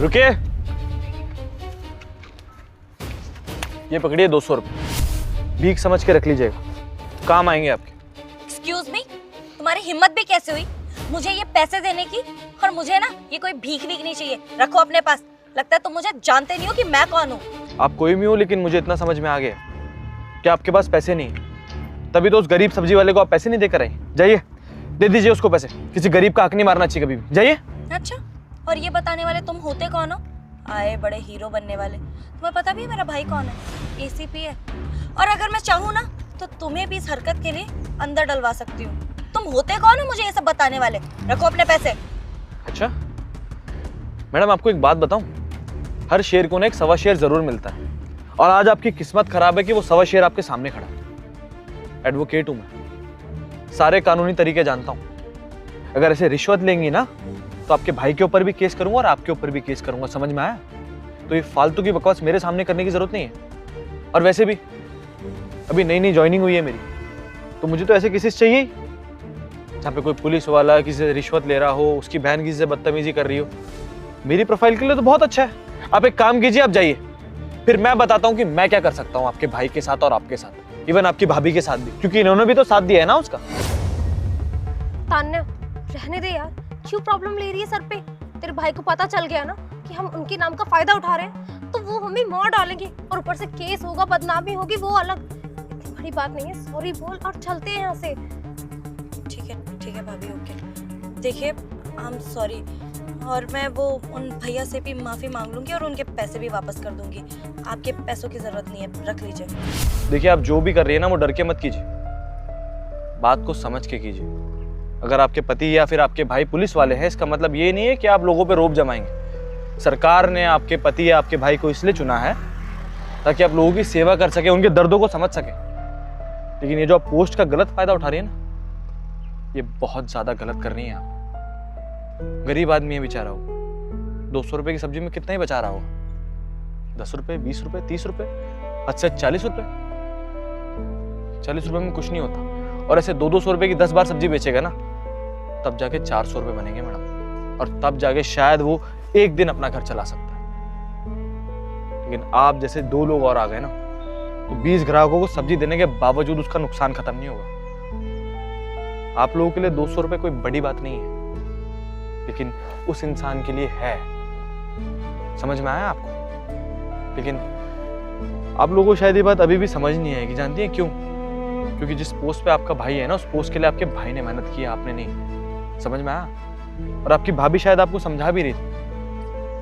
रुकिए, ये पकड़िए 200 रुपये, भीख समझ के रख लीजिएगा, काम आएंगे आपके। एक्सक्यूज मी, तुम्हारी हिम्मत भी कैसे हुई मुझे ये पैसे देने की? और मुझे ना ये कोई भीख वीख नहीं चाहिए, रखो अपने पास। लगता है तुम मुझे जानते नहीं हो कि मैं कौन हूँ। आप कोई भी हो, लेकिन मुझे इतना समझ में आ गया कि आपके पास पैसे नहीं, तभी तो उस गरीब सब्जी वाले को आप पैसे नहीं देकर आए। जाइए दे दीजिए उसको पैसे, किसी गरीब का हक नहीं मारना चाहिए कभी भी। जाइए। अच्छा, और ये बताने वाले तुम होते कौन हो? आए बड़े हीरो बनने वाले। तुम्हें पता भी है मेरा भाई कौन है? एसीपी है। और अगर मैं चाहूँ ना तो तुम्हें भी इस हरकत के लिए अंदर डलवा सकती हूँ। तुम होते कौन हो मुझे ये सब बताने वाले? रखो अपने पैसे। अच्छा मैडम, आपको एक बात बताऊं, हर शेर को ना एक सवा शेर जरूर मिलता है, और आज आपकी किस्मत खराब है कि वो सवा शेर आपके सामने खड़ा है। एडवोकेट हूं मैं, सारे कानूनी तरीके जानता हूं। अगर ऐसे रिश्वत लेंगी ना तो आपके भाई के ऊपर भी केस करूंगा और आपके ऊपर भी केस करूंगा, समझ में आया? तो ये फालतू की बकवास मेरे सामने करने की जरूरत नहीं है। और वैसे भी अभी नई नई ज्वाइनिंग हुई है मेरी, तो मुझे तो ऐसे केसेस चाहिए ही जहाँ पे कोई पुलिस वाला किसी से रिश्वत ले रहा हो, उसकी बहन किसी से बदतमीजी कर रही हो। मेरी प्रोफाइल के लिए तो बहुत अच्छा है। आप एक काम कीजिए, आप जाइए, फिर मैं बताता हूँ कि मैं क्या कर सकता हूँ आपके भाई के साथ और आपके साथ, इवन आपकी भाभी के साथ भी, क्योंकि इन्होंने भी तो साथ दिया है ना उसका। तान्या रहने दे यार, क्यों प्रॉब्लम ले रही है सर पे? तेरे भाई को पता चल गया ना कि हम उनके नाम का फायदा उठा रहे हैं तो वो हमें मार डालेंगे, और ऊपर से केस होगा, बदनामी होगी, वो अलग। इतनी बड़ी बात नहीं है, सॉरी बोल और चलते हैं यहाँ से। ठीक है भाभी, ओके। देखिए आई एम सॉरी, और मैं वो उन भैया से भी माफ़ी मांग लूँगी और उनके पैसे भी वापस कर दूँगी। आपके पैसों की ज़रूरत नहीं है, रख लीजिए। देखिए आप जो भी कर रही है ना वो डर के मत कीजिए, बात को समझ के कीजिए। अगर आपके पति या फिर आपके भाई पुलिस वाले हैं, इसका मतलब ये नहीं है कि आप लोगों पे रोब जमाएंगे। सरकार ने आपके पति या आपके भाई को इसलिए चुना है ताकि आप लोगों की सेवा कर सके, उनके दर्दों को समझ सके। लेकिन ये जो आप पोस्ट का गलत फायदा उठा रही है ना, ये बहुत ज्यादा गलत कर रही है आप। गरीब आदमी है बेचारा, वो 200 रुपए की सब्जी में कितना ही बचा रहा होगा? 10 रुपए, 20 रुपए, 30 रुपए, अच्छा 40 रुपए। 40 रुपए में कुछ नहीं होता, और ऐसे 200 रुपए की 10 बार सब्जी बेचेगा ना, तब जाके 400 रुपए बनेंगे मैडम, और तब जाके शायद वो एक दिन अपना घर चला सकता है। लेकिन आप जैसे 2 लोग और आ गए ना, तो 20 ग्राहकों को सब्जी देने के बावजूद उसका नुकसान खत्म नहीं होगा। आप लोगों के लिए 200 रुपए कोई बड़ी बात नहीं है, लेकिन उस इंसान के लिए है। समझ में आया आपको? लेकिन आप लोगों को शायद ये बात अभी भी समझ नहीं आएगी। जानती है क्यों? क्योंकि जिस पोस्ट पे आपका भाई है ना, उस पोस्ट के लिए आपके भाई ने मेहनत की, आपने नहीं। समझ में आया? और आपकी भाभी शायद आपको समझा भी रही थी